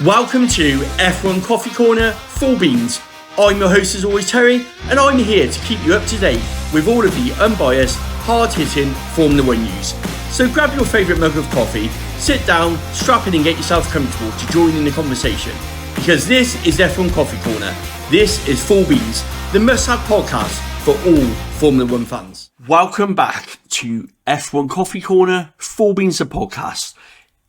Welcome to F1 Coffee Corner, Full Beans. I'm your host as always, Terry, and I'm here to keep you up to date with all of the unbiased, hard-hitting Formula 1 news. So grab your favourite mug of coffee, sit down, strap in and get yourself comfortable to join in the conversation. Because this is F1 Coffee Corner. This is Full Beans, the must-have podcast for all Formula 1 fans. Welcome back to F1 Coffee Corner, Full Beans the podcast.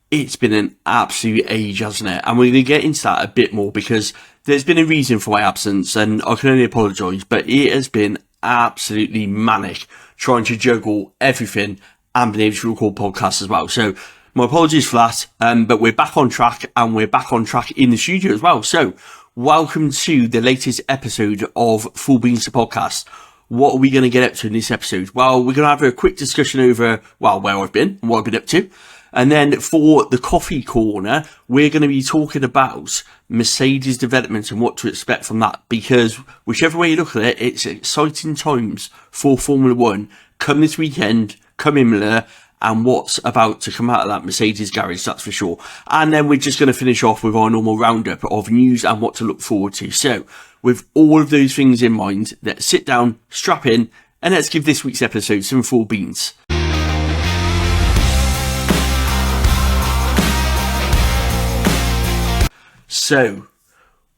It's been an absolute age, hasn't it? And we're going to get into that a bit more because there's been a reason for my absence and I can only apologise, but it has been absolutely manic trying to juggle everything and being able to record podcasts as well. So my apologies for that, but we're back on track and we're back on track in the studio as well. So welcome to the latest episode of Full Beans the podcast. What are we going to get up to in this episode? Well, we're going to have a quick discussion over, where I've been and what I've been up to. And then for the coffee corner, we're going to be talking about Mercedes development and what to expect from that. Because whichever way you look at it, it's exciting times for Formula 1. Come this weekend, come Imola, and what's about to come out of that Mercedes garage, that's for sure. And then we're just going to finish off with our normal roundup of news and what to look forward to. So with all of those things in mind, let's sit down, strap in, and let's give this week's episode some full beans. So,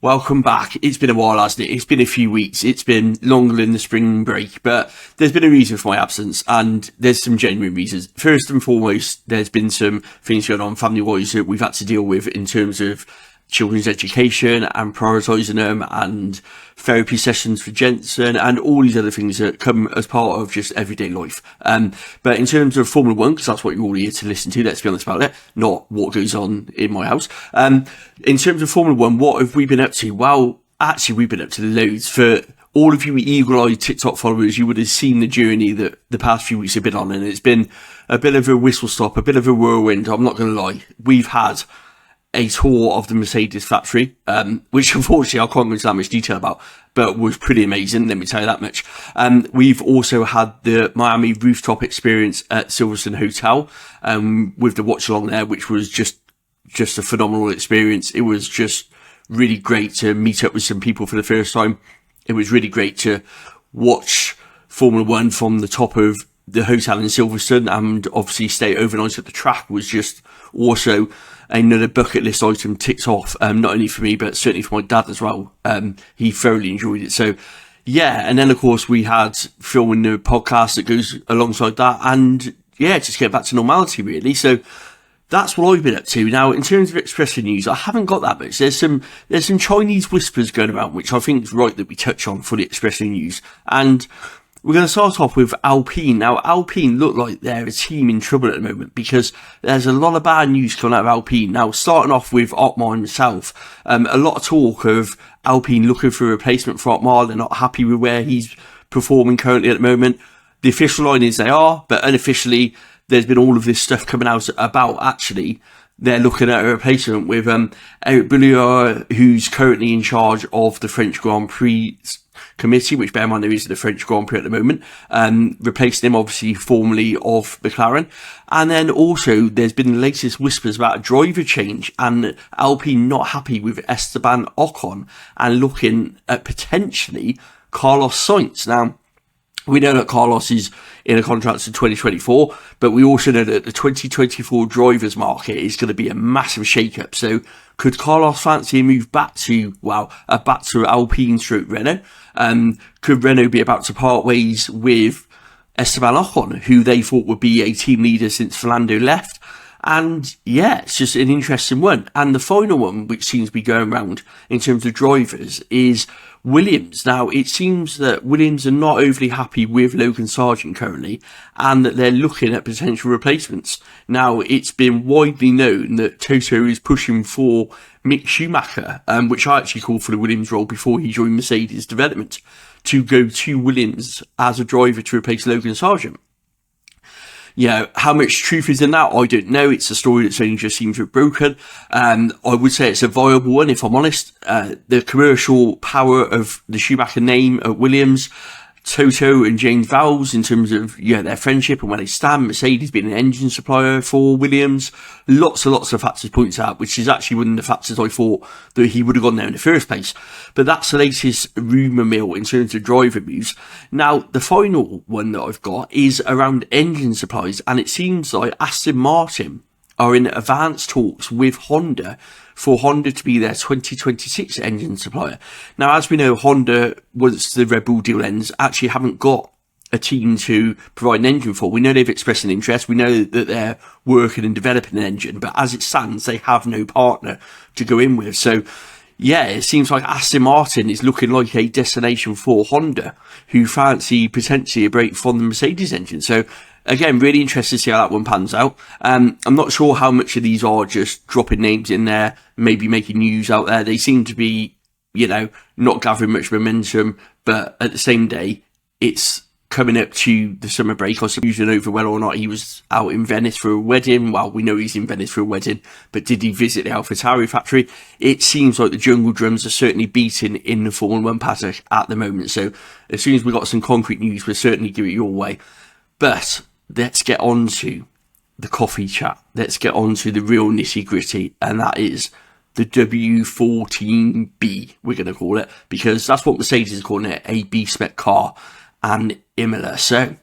welcome back. It's been a while, hasn't it? It's been a few weeks. It's been longer than the spring break, but there's been a reason for my absence, and there's some genuine reasons. First and foremost, there's been some things going on family-wise that we've had to deal with in terms of children's education and prioritising them and therapy sessions for Jensen and all these other things that come as part of just everyday life. But in terms of Formula 1, because that's what you're all here to listen to, let's be honest about it, not what goes on in my house. In terms of Formula 1, what have we been up to? Well, actually, we've been up to loads. For all of you eagle-eyed TikTok followers, you would have seen the journey that the past few weeks have been on, and it's been a bit of a whistle-stop, a bit of a whirlwind, I'm not going to lie. We've had a tour of the Mercedes factory, which unfortunately I can't go into that much detail about, but was pretty amazing, let me tell you that much. We've also had the Miami rooftop experience at Silverstone Hotel, with the watch along there, which was just a phenomenal experience. It was just really great to meet up with some people for the first time. It was really great to watch Formula 1 from the top of the hotel in Silverstone, and obviously stay overnight at the track was just also another bucket list item ticked off, not only for me, but certainly for my dad as well. He thoroughly enjoyed it. So yeah, and then of course we had filming the podcast that goes alongside that, and yeah, just get back to normality really. So that's what I've been up to. Now, in terms of expressing news, I haven't got that much. There's some Chinese whispers going around, which I think is right that we touch on for the expressing news. And we're going to start off with Alpine. Now, Alpine look like they're a team in trouble at the moment because there's a lot of bad news coming out of Alpine. Now, starting off with Otmar himself, a lot of talk of Alpine looking for a replacement for Otmar. They're not happy with where he's performing currently at the moment. The official line is they are, but unofficially, there's been all of this stuff coming out about actually they're looking at a replacement with Eric Boullier, who's currently in charge of the French Grand Prix committee, which bear in mind there is the French Grand Prix at the moment, replacing him obviously formerly of McLaren. And then also there's been the latest whispers about a driver change and Alpine not happy with Esteban Ocon and looking at potentially Carlos Sainz. Now, we know that Carlos is in a contract in 2024, but we also know that the 2024 drivers market is going to be a massive shake-up. So could Carlos fancy a move back to Alpine / Renault? Could Renault be about to part ways with Esteban Ocon, who they thought would be a team leader since Fernando left? And yeah, it's just an interesting one. And the final one, which seems to be going around in terms of drivers, is Williams. Now, it seems that Williams are not overly happy with Logan Sargent currently, and that they're looking at potential replacements. Now, it's been widely known that Toto is pushing for Mick Schumacher, which I actually called for the Williams role before he joined Mercedes development, to go to Williams as a driver to replace Logan Sargent. Yeah, how much truth is in that, I don't know. It's a story that's only just seems to have broken. I would say it's a viable one, if I'm honest. The commercial power of the Schumacher name at Williams Toto and James Vowles in terms of their friendship and where they stand. Mercedes being an engine supplier for Williams. Lots and lots of factors points out, which is actually one of the factors I thought that he would have gone there in the first place. But that's the latest rumour mill in terms of driver moves. Now, the final one that I've got is around engine supplies, and it seems like Aston Martin are in advanced talks with Honda for Honda to be their 2026 engine supplier. Now, as we know, Honda, once the Red Bull deal ends, actually haven't got a team to provide an engine for. We know they've expressed an interest. We know that they're working and developing an engine, but as it stands, they have no partner to go in with. So, yeah, it seems like Aston Martin is looking like a destination for Honda, who fancy potentially a break from the Mercedes engine. So, again, really interested to see how that one pans out. I'm not sure how much of these are just dropping names in there, maybe making news out there. They seem to be, not gathering much momentum, but at the same day, it's coming up to the summer break. I was confusion over whether or not he was out in Venice for a wedding. Well, we know he's in Venice for a wedding, but did he visit the AlphaTauri factory? It seems like the jungle drums are certainly beating in the Formula 1 paddock at the moment. So as soon as we got some concrete news, we'll certainly give it your way. But let's get on to the coffee chat. Let's get on to the real nitty gritty, and that is the W14B, we're going to call it, because that's what Mercedes is calling it, a B-spec car, and Imola. So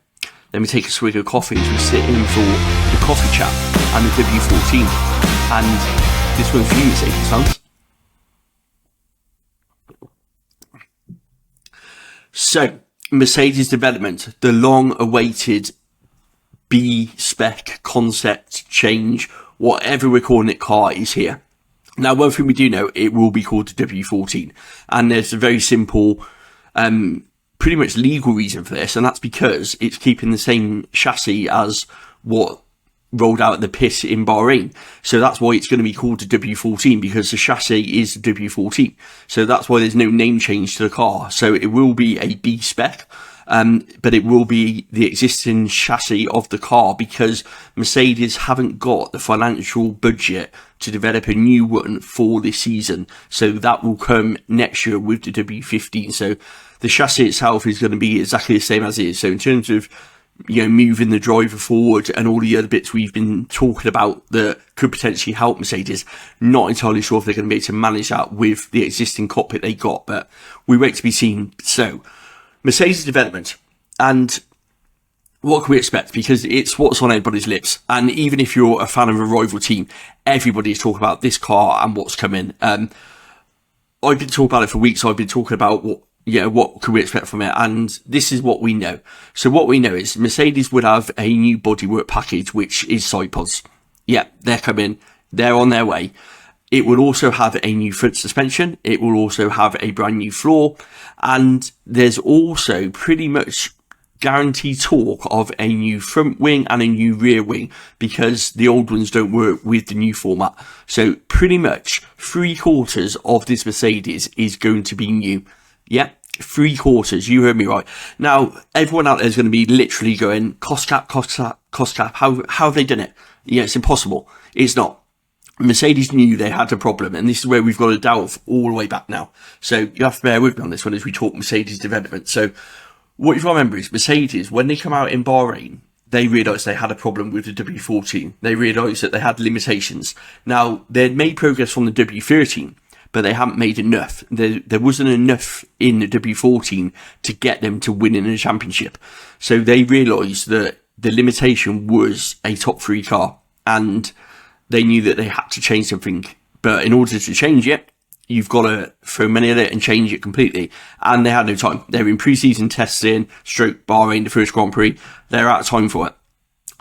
let me take a swig of coffee as we sit in for the coffee chat and the W14. And this one's for you, Mercedes fans. So, Mercedes development, the long-awaited B-spec concept change, whatever we're calling it, car is here. Now, one thing we do know, it will be called the W14. And there's a very simple, pretty much legal reason for this, and that's because it's keeping the same chassis as what rolled out at the pit in Bahrain. So that's why it's going to be called the W14, because the chassis is the W14. So that's why there's no name change to the car. So it will be a B-spec. But it will be the existing chassis of the car, because Mercedes haven't got the financial budget to develop a new one for this season. So that will come next year with the W15. So the chassis itself is going to be exactly the same as it is. So in terms of, moving the driver forward and all the other bits we've been talking about that could potentially help Mercedes, not entirely sure if they're going to be able to manage that with the existing cockpit they got, but we wait to be seen. So, Mercedes development, and what can we expect? Because it's what's on everybody's lips. And even if you're a fan of a rival team, everybody's talking about this car and what's coming. I've been talking about it for weeks. I've been talking about what can we expect from it? And this is what we know. So what we know is Mercedes would have a new bodywork package, which is side pods. Yeah, they're coming. They're on their way. It will also have a new front suspension. It will also have a brand new floor. And there's also pretty much guaranteed talk of a new front wing and a new rear wing, because the old ones don't work with the new format. So pretty much 3/4 of this Mercedes is going to be new. Yeah, 3/4. You heard me right. Now, everyone out there is going to be literally going, cost cap, cost cap, cost cap. How have they done it? Yeah, it's impossible. It's not. Mercedes knew they had a problem, and this is where we've got to delve all the way back now. So you have to bear with me on this one as we talk Mercedes development. So what you've got to remember is Mercedes, when they come out in Bahrain, they realised they had a problem with the W14. They realised that they had limitations. Now, they'd made progress from the W13, but they haven't made enough. There wasn't enough in the W14 to get them to win in a championship. So they realised that the limitation was a top 3 car, and they knew that they had to change something. But in order to change it, you've got to throw money at it and change it completely. And they had no time. They're in pre-season testing, stroke Bahrain, the first Grand Prix. They're out of time for it.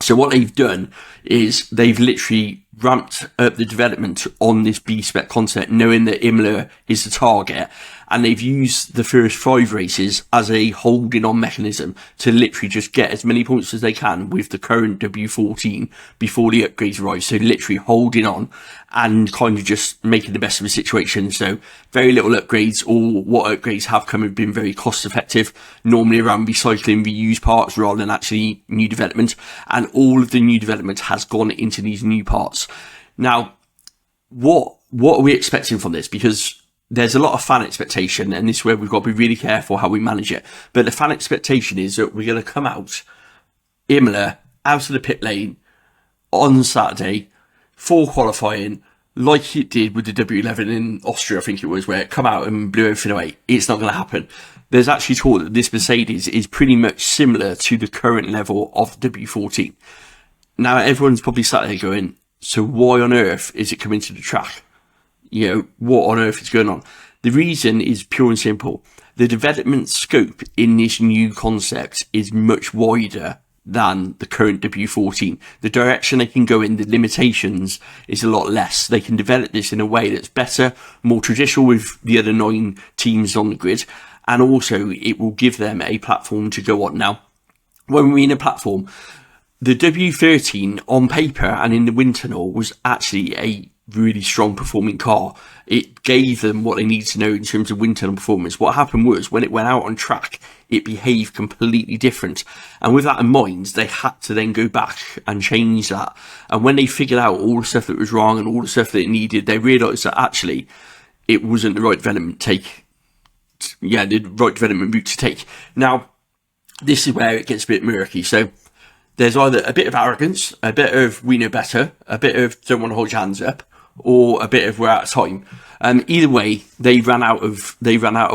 So what they've done is they've literally ramped up the development on this B-spec concept, knowing that Imola is the target, and they've used the first 5 races as a holding on mechanism to literally just get as many points as they can with the current W14 before the upgrades arrive. So literally holding on and kind of just making the best of the situation. So very little upgrades, or what upgrades have come have been very cost effective, normally around recycling reused parts rather than actually new development. And all of the new development has gone into these new parts. Now, what are we expecting from this? Because there's a lot of fan expectation, and this is where we've got to be really careful how we manage it. But the fan expectation is that we're going to come out, Imola, out of the pit lane on Saturday for qualifying, like it did with the W11 in Austria, I think it was, where it come out and blew everything away. It's not going to happen. There's actually talk that this Mercedes is pretty much similar to the current level of the W14. Now, everyone's probably sat there going, so why on earth is it coming to the track? You know, what on earth is going on? The reason is pure and simple. The development scope in this new concept is much wider than the current W14. The direction they can go in, the limitations is a lot less. They can develop this in a way that's better, more traditional with the other 9 teams on the grid, and also it will give them a platform to go on. Now, when we mean a platform, the W13 on paper and in the wind tunnel was actually a really strong performing car. It gave them what they need to know in terms of wind tunnel performance. What happened was, when it went out on track, it behaved completely different. And with that in mind, they had to then go back and change that. And when they figured out all the stuff that was wrong and all the stuff that it needed, they realised that actually it wasn't the right development route to take. Now, this is where it gets a bit murky. So there's either a bit of arrogance, a bit of we know better, a bit of don't want to hold your hands up, or a bit of we're out of time. Either way, they ran out of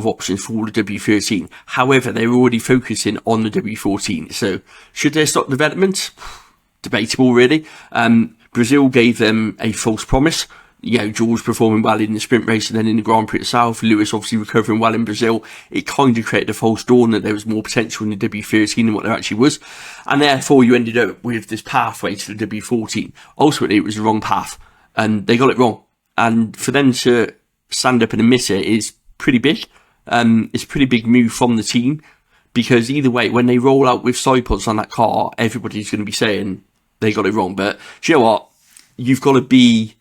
options for the W13. However, they were already focusing on the W14. So should they stop development? Debatable, really. Brazil gave them a false promise. You know, George performing well in the sprint race and then in the Grand Prix itself. Lewis obviously recovering well in Brazil. It kind of created a false dawn that there was more potential in the W13 than what there actually was. And therefore you ended up with this pathway to the W14. Ultimately, it was the wrong path and they got it wrong. And for them to stand up and admit it is pretty big. It's a pretty big move from the team, because either way, when they roll out with side pods on that car, everybody's going to be saying they got it wrong. But do you know what? You've got to be,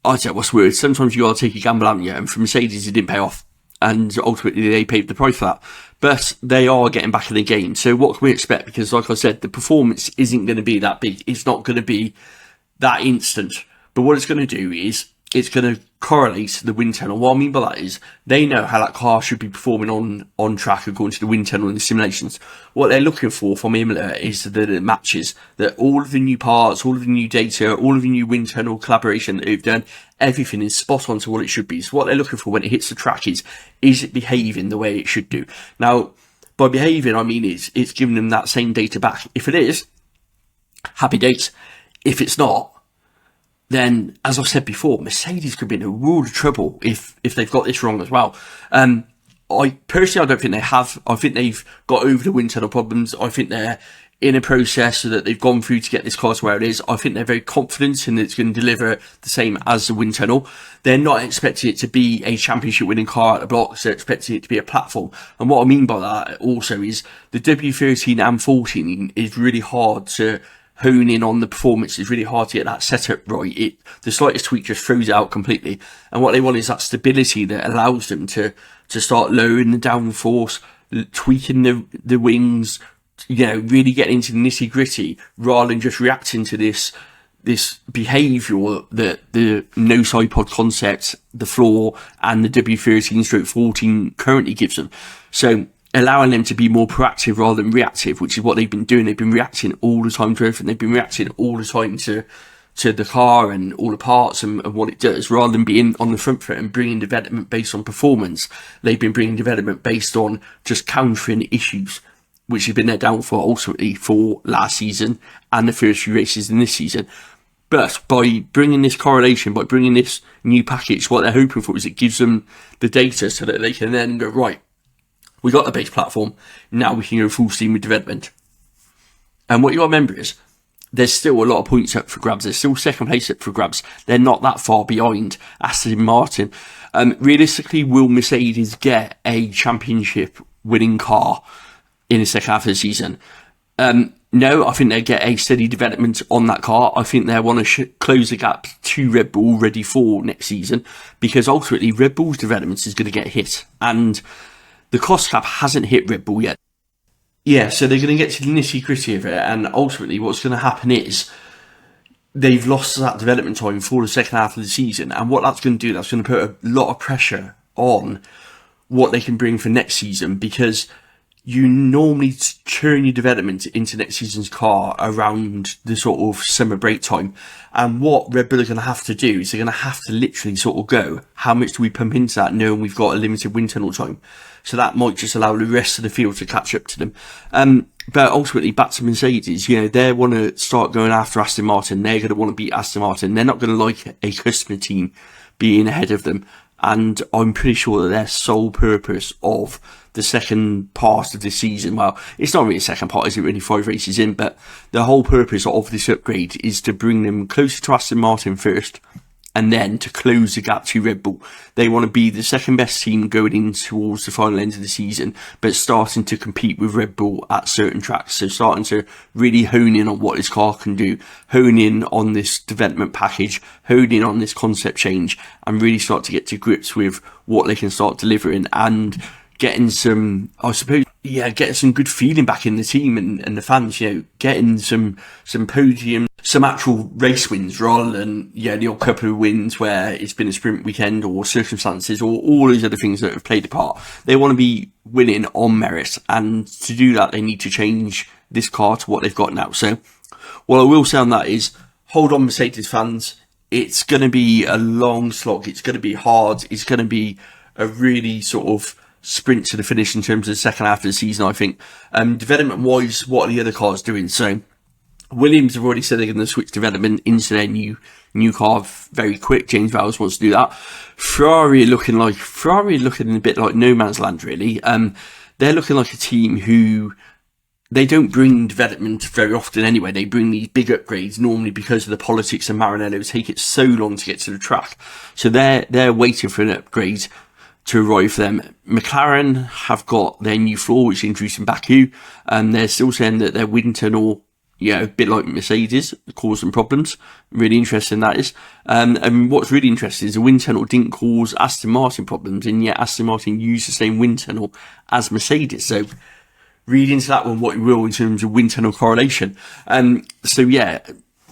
I don't know what's the word. Sometimes you got to take a gamble, haven't you? And for Mercedes, it didn't pay off. And ultimately, they paid the price for that. But they are getting back in the game. So what can we expect? Because like I said, the performance isn't going to be that big. It's not going to be that instant. But what it's going to do is it's going to correlate the wind tunnel. What I mean by that is they know how that car should be performing on track according to the wind tunnel and the simulations. What they're looking for from Imola is that it matches, that all of the new parts, all of the new data, all of the new wind tunnel collaboration that they've done, everything is spot on to what it should be. So what they're looking for when it hits the track is it behaving the way it should do? Now, by behaving, I mean it's giving them that same data back. If it is, happy days. If it's not, then, as I've said before, Mercedes could be in a world of trouble if they've got this wrong as well. I don't think they have. I think they've got over the wind tunnel problems. I think they're in a process that they've gone through to get this car to where it is. I think they're very confident in it's going to deliver the same as the wind tunnel. They're not expecting it to be a championship winning car at the blocks. They're expecting it to be a platform. And what I mean by that also is the W13 and 14 is really hard to hone in on the performance. Is really hard to get that setup right. The slightest tweak just throws it out completely. And what they want is that stability that allows them to start lowering the downforce, tweaking the wings, you know, really getting into the nitty gritty rather than just reacting to this behaviour that the no side pod concept, the floor, and the W13/14 currently gives them. So allowing them to be more proactive rather than reactive, which is what they've been doing. They've been reacting all the time to everything. They've been reacting all the time to the car and all the parts and what it does, rather than being on the front foot and bringing development based on performance. They've been bringing development based on just countering issues, which has been their downfall ultimately for last season and the first few races in this season. But by bringing this correlation, by bringing this new package, what they're hoping for is it gives them the data so that they can then go, right, we got the base platform, now we can go full steam with development. And what you got to remember is, there's still a lot of points up for grabs. There's still second place up for grabs. They're not that far behind Aston Martin. Realistically, will Mercedes get a championship winning car in the second half of the season? No, I think they get a steady development on that car. I think they want to close the gap to Red Bull ready for next season, because ultimately Red Bull's development is going to get hit. And the cost cap hasn't hit Red Bull yet. Yeah, so they're going to get to the nitty gritty of it, and ultimately what's going to happen is they've lost that development time for the second half of the season. And what that's going to do, that's going to put a lot of pressure on what they can bring for next season, because you normally turn your development into next season's car around the sort of summer break time. And what Red Bull are going to have to do is they're going to have to literally sort of go, how much do we pump into that, knowing we've got a limited wind tunnel time? So that might just allow the rest of the field to catch up to them. But ultimately, back to Mercedes, they want to start going after Aston Martin. They're going to want to beat Aston Martin. They're not going to like a customer team being ahead of them. And I'm pretty sure that their sole purpose of the second part of the season, well, it's not really a second part, is it, really 5 races in, but the whole purpose of this upgrade is to bring them closer to Aston Martin first, and then to close the gap to Red Bull. They want to be the second best team going in towards the final end of the season, but starting to compete with Red Bull at certain tracks. So starting to really hone in on what this car can do, hone in on this development package, hone in on this concept change, and really start to get to grips with what they can start delivering, and getting some, I suppose, getting some good feeling back in the team and the fans, getting some podium, some actual race wins, rather than, the odd couple of wins where it's been a sprint weekend or circumstances or all those other things that have played a part. They want to be winning on merit, and to do that, they need to change this car to what they've got now. So what I will say on that is, hold on, Mercedes fans. It's going to be a long slog. It's going to be hard. It's going to be a really sort of sprint to the finish in terms of the second half of the season, I think. Development wise, what are the other cars doing? So Williams have already said they're going to switch development into their new car very quick. James Vowles wants to do that. Ferrari are looking a bit like no man's land, really. They're looking like a team who, they don't bring development very often anyway. They bring these big upgrades normally because of the politics, and Maranello take it so long to get to the track. So they're waiting for an upgrade to arrive for them. McLaren have got their new floor, which is introduced in Baku, and they're still saying that their wind tunnel, a bit like Mercedes, caused them problems. Really interesting, that is. And what's really interesting is the wind tunnel didn't cause Aston Martin problems, and yet Aston Martin used the same wind tunnel as Mercedes. So read into that one what you will in terms of wind tunnel correlation.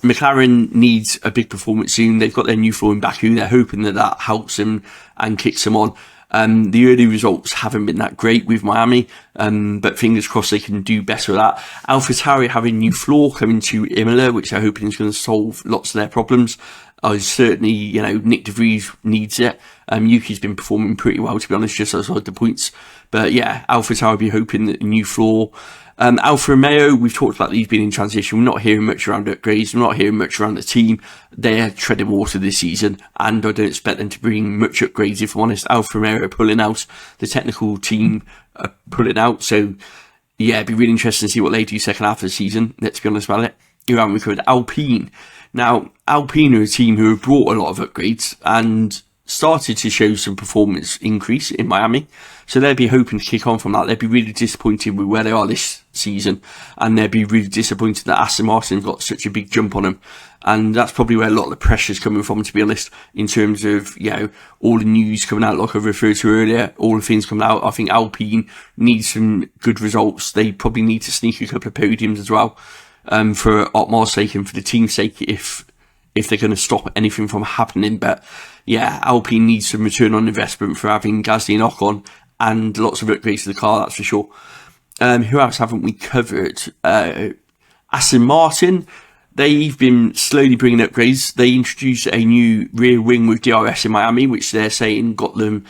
McLaren needs a big performance soon. They've got their new floor in Baku. They're hoping that helps them and kicks them on. The early results haven't been that great with Miami, but fingers crossed they can do better with that. AlphaTauri have a new floor coming to Imola, which they're hoping is going to solve lots of their problems. Certainly, Nick De Vries needs it. Yuki's been performing pretty well, to be honest, just outside the points. But AlphaTauri will be hoping that a new floor. Alfa Romeo, we've talked about these being in transition. We're not hearing much around upgrades. We're not hearing much around the team. They're treading water this season, and I don't expect them to bring much upgrades, if I'm honest. Alfa Romeo are pulling out. The technical team are pulling out. So, it'd be really interesting to see what they do second half of the season. Let's be honest about it. You haven't covered Alpine. Now, Alpine are a team who have brought a lot of upgrades and started to show some performance increase in Miami. So they'd be hoping to kick on from that. They'd be really disappointed with where they are this season, and they'd be really disappointed that Aston Martin got such a big jump on them. And that's probably where a lot of the pressure's coming from, to be honest, in terms of, all the news coming out, like I referred to earlier, all the things coming out. I think Alpine needs some good results. They probably need to sneak a couple of podiums as well, for Otmar's sake and for the team's sake, if they're going to stop anything from happening. But Alpine needs some return on investment for having Gasly and Ocon, and lots of upgrades to the car, that's for sure. Who else haven't we covered? Aston Martin, they've been slowly bringing upgrades. They introduced a new rear wing with DRS in Miami, which they're saying got them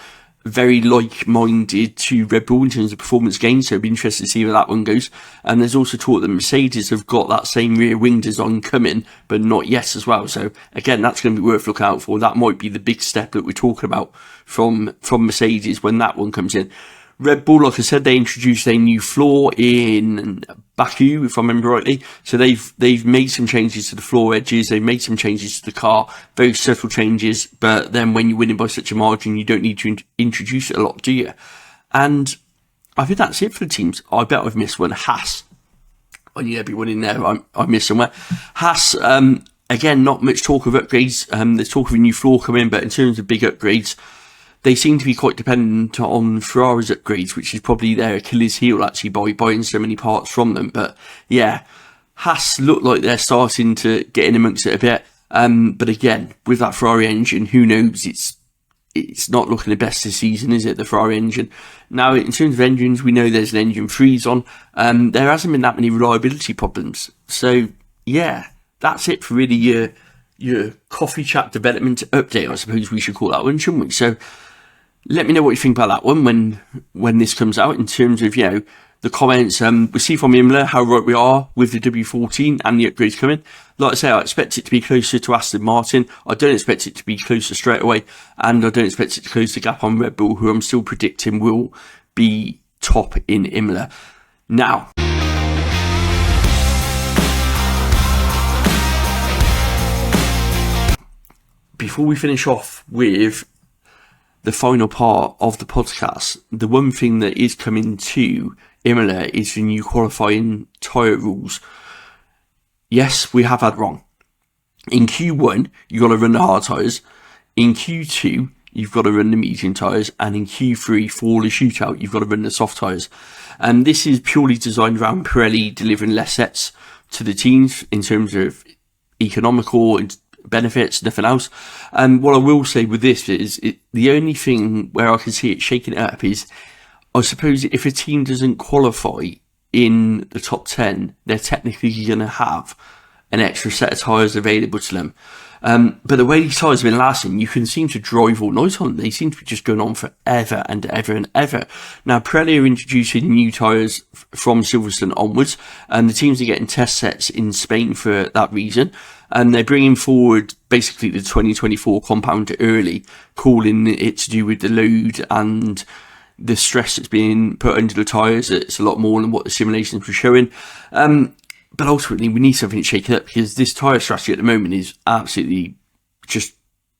very like-minded to Red Bull in terms of performance gains, so it'll be interesting to see where that one goes. And there's also talk that Mercedes have got that same rear wing design coming, but not yet as well. So again, that's going to be worth looking out for. That might be the big step that we're talking about from Mercedes when that one comes in. Red Bull, like I said, they introduced a new floor in Baku, if I remember rightly. So they've made some changes to the floor edges. They've made some changes to the car, very subtle changes. But then when you're winning by such a margin, you don't need to introduce it a lot, do you? And I think that's it for the teams. I bet I've missed one. Haas. I need everyone in there. I missed somewhere. Haas, again, not much talk of upgrades. There's talk of a new floor coming, but in terms of big upgrades, they seem to be quite dependent on Ferrari's upgrades, which is probably their Achilles heel, actually, by buying so many parts from them. But Haas look like they're starting to get in amongst it a bit. But again, with that Ferrari engine, who knows? It's not looking the best this season, is it? The Ferrari engine. Now, in terms of engines, we know there's an engine freeze on. There hasn't been that many reliability problems. So yeah, that's it for really your coffee chat development update, I suppose we should call that one, shouldn't we? So let me know what you think about that one when this comes out, in terms of, the comments. We see from Imola how right we are with the W14 and the upgrades coming. Like I say, I expect it to be closer to Aston Martin. I don't expect it to be closer straight away, and I don't expect it to close the gap on Red Bull, who I'm still predicting will be top in Imola. Now, before we finish off with the final part of the podcast, the one thing that is coming to Imola is the new qualifying tyre rules. Yes, we have had wrong. In Q1, you've got to run the hard tyres. In Q2, you've got to run the medium tyres. And in Q3, for the shootout, you've got to run the soft tyres. And this is purely designed around Pirelli delivering less sets to the teams in terms of economical benefits, nothing else. And what I will say with this is, the only thing where I can see it shaking it up is, I suppose, if a team doesn't qualify in the top 10, they're technically going to have an extra set of tyres available to them. But the way these tyres have been lasting, you can seem to drive all night on them. They seem to be just going on forever and ever and ever. Now, Pirelli are introducing new tyres from Silverstone onwards, and the teams are getting test sets in Spain for that reason. And they're bringing forward basically the 2024 compound early, calling it to do with the load and the stress that's being put under the tyres. It's a lot more than what the simulations were showing. But ultimately, we need something to shake it up, because this tyre strategy at the moment is absolutely just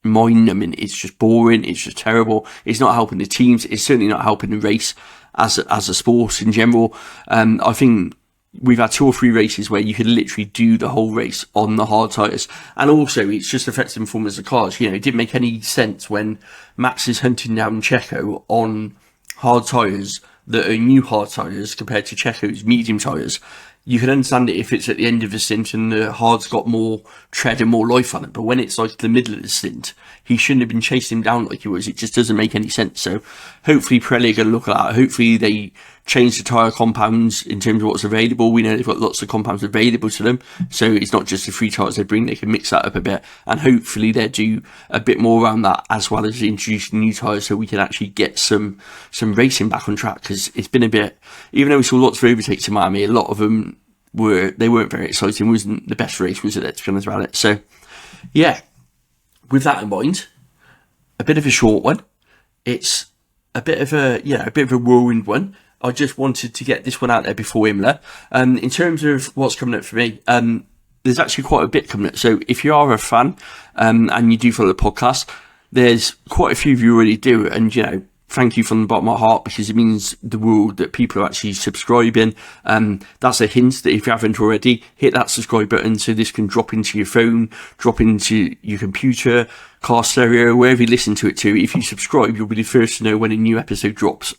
mind-numbing. It's just boring. It's just terrible. It's not helping the teams. It's certainly not helping the race as a sport in general. I think we've had 2 or 3 races where you could literally do the whole race on the hard tyres. And also, it's just affecting performance of cars. It didn't make any sense when Max is hunting down Checo on hard tyres that are new hard tyres compared to Checo's medium tyres. You can understand it if it's at the end of the stint and the hard's got more tread and more life on it. But when it's like the middle of the stint, he shouldn't have been chasing him down like he was. It just doesn't make any sense. So hopefully Pirelli are going to look at that. Hopefully they change the tyre compounds in terms of what's available. We know they've got lots of compounds available to them. So it's not just the 3 tyres they bring. They can mix that up a bit. And hopefully they'll do a bit more around that, as well as introducing new tyres, so we can actually get some racing back on track. Because it's been a bit, even though we saw lots of overtakes in Miami, a lot of them weren't very exciting. It wasn't the best race, was it? Let's be honest about it. So yeah, with that in mind, a bit of a short one. It's a bit of a whirlwind one. I just wanted to get this one out there before Imola. In terms of what's coming up for me, there's actually quite a bit coming up. So if you are a fan, and you do follow the podcast, there's quite a few of you already do, and thank you from the bottom of my heart, because it means the world that people are actually subscribing. That's a hint that if you haven't already, hit that subscribe button so this can drop into your phone, drop into your computer, car stereo, wherever you listen to it to. If you subscribe, you'll be the first to know when a new episode drops.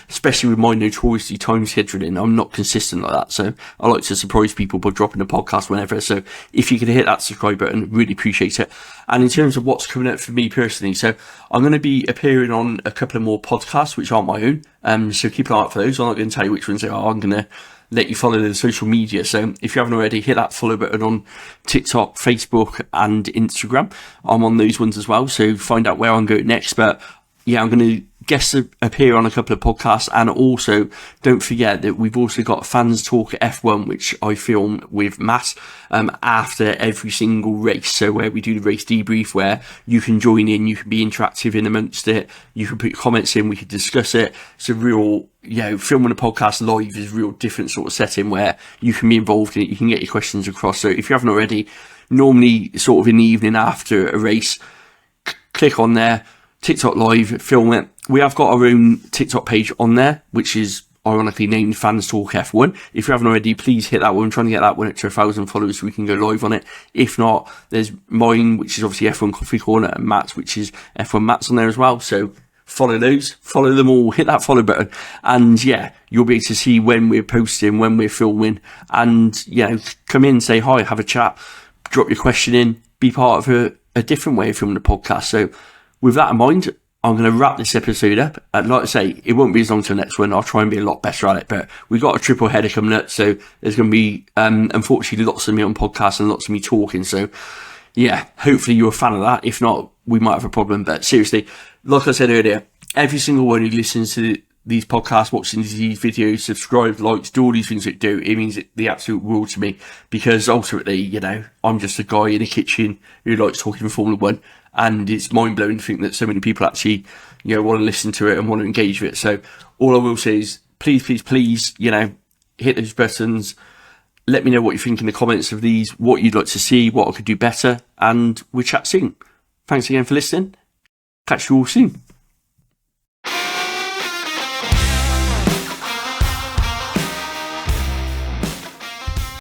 Especially with my notoriously time scheduling, I'm not consistent like that, so I like to surprise people by dropping a podcast whenever. So if you could hit that subscribe button, really appreciate it. And in terms of what's coming up for me personally, so I'm going to be appearing on a couple of more podcasts which aren't my own, so keep an eye out for those. I'm not going to tell you which ones they are. I'm going to let you follow the social media. So if you haven't already, hit that follow button on TikTok, Facebook and Instagram. I'm on those ones as well, so find out where I'm going next. But yeah, I'm going to guest appear on a couple of podcasts, and also don't forget that we've also got Fans Talk F1, which I film with Matt after every single race. So where we do the race debrief, where you can join in, you can be interactive in amongst it, you can put your comments in, we can discuss it. It's a real, filming a podcast live is a real different sort of setting where you can be involved in it, you can get your questions across. So if you haven't already, normally sort of in the evening after a race, click on there, TikTok live, film it. We have got our own TikTok page on there, which is ironically named Fans Talk F1. If you haven't already, please hit that one. I'm trying to get that one up to 1,000 followers so we can go live on it. If not, there's mine, which is obviously F1 Coffee Corner, and Matt's, which is F1 Matt's on there as well. So follow them all, hit that follow button, and yeah, you'll be able to see when we're posting, when we're filming, and come in, say hi, have a chat, drop your question in, be part of a different way of filming the podcast. So with that in mind, I'm going to wrap this episode up. And like I say, it won't be as long till the next one. I'll try and be a lot better at it, but we've got a triple header coming up, so there's going to be unfortunately lots of me on podcasts and lots of me talking. So yeah, hopefully you're a fan of that. If not, we might have a problem. But seriously, like I said earlier, every single one who listens to these podcasts, watching these videos, subscribe, likes, do all these things that do, it means the absolute world to me, because ultimately, I'm just a guy in a kitchen who likes talking Formula One, and it's mind-blowing to think that so many people actually, want to listen to it and want to engage with it. So all I will say is, please, hit those buttons. Let me know what you think in the comments of these, what you'd like to see, what I could do better, and we'll chat soon. Thanks again for listening. Catch you all soon.